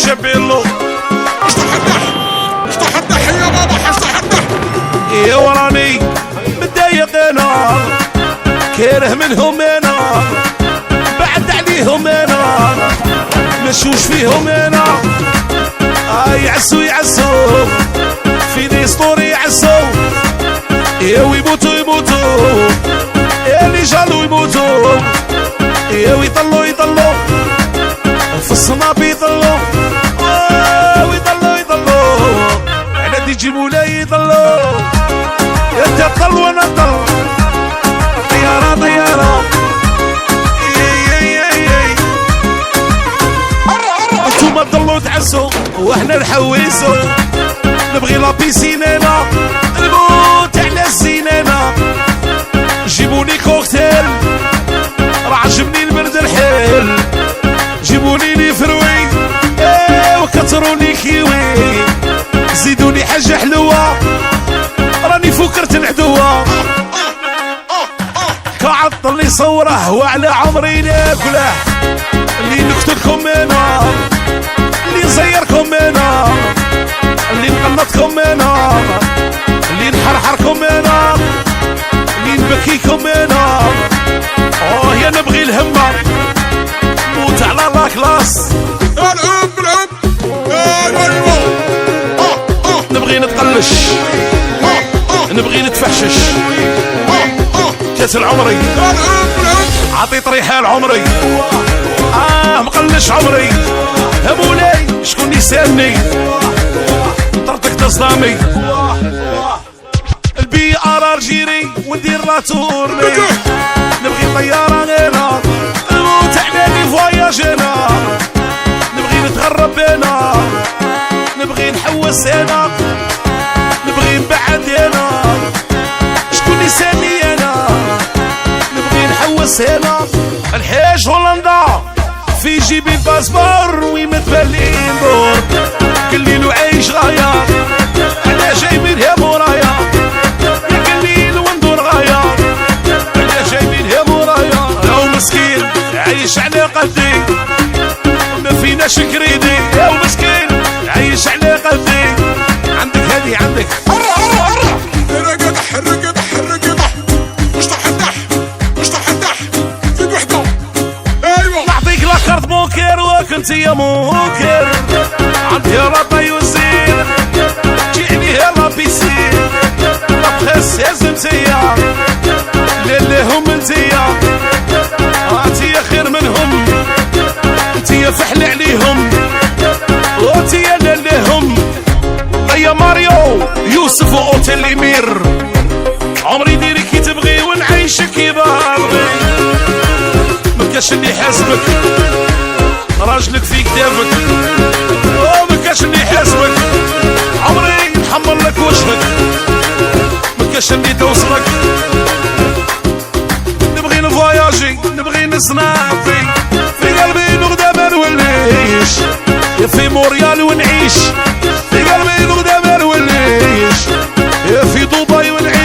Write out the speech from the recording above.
شبيلو افتح الدح يا بابا افتح الدح يا وراني متضايق انا كاره منهم انا بعد عليهم انا مشوش فيهم انا يعسو في دي ستوري يعسو يا ويموتوا يا اللي جالو يموتوا يا ويضلوا في الصناب يضلوا ويضلوا على دي يجيبوا لا يضلوا انت تضل وانا نضل طيارة انتوما تضلوا تعسوا واحنا نحوسوا نبغي لا بيسينينا نموت على الزينينا جيبوني كوكتيل راه عجبني البرد الحيل جيبوني لي فروي وكتروني كيوي زيدوني حاجة حلوة راني فكرت العدوة كعطل اللي صوره وعلى عمري ناكله اللي نقتلكم انا اللي نزيركم انا اللي نقنطكم انا اللي نحرحركم انا اللي نبكيكم انا يا نبغي الهمة موت على لا كلاس العب نبغي نتقلش نبغي نتفحشش كاس العمري عطي طريحة العمري مقلش عمري يا مولاي شكون يسالني نطرطك تصدامي البي ار جيري وندير لا تورني نبغي طيارة هنا نموت على لي فواياج هنا نبغي نتغرب هنا نبغي نحوس هنا نبغي نبعد هنا شكون يسالني انا نبغي نحوس هنا الحاج هولندا في جيبي الباسبور ويمتبلي ندور كل ليل وعايش غاية انا جايبينها مورايا يا كل ليل وندور غاية انا جايبينها مورايا راهو مسكين عايش على قدي ما فيناش كريدي راهو مسكين عايش على قدي عندك هذه عندك الرقدح اشطح الدح زيد وحده ايوه نعطيك لا كارت بوكر وكنت يا موكر عندي ربي وزير جيني لا بيسين لا بخس هزمتيا للي هم انتيا انتيا خير منهم انتيا فحل عليهم وانتيا للي هم يا ماريو يوسف واوتيل امير عمري ديري كي تبغي ونعيشك كيما بغي مكاش اللي حاسبك راجلك في كتافك مكاش اللي حاسبك عمري نحمر لك وجهك مكاش اللي توصلك نبغي نفواياجي نبغي نسنافي في قلبي نغدا ما نوليش يا في موريال ونعيش في قلبي نغدا ما نوليش يا في دبي ونعيش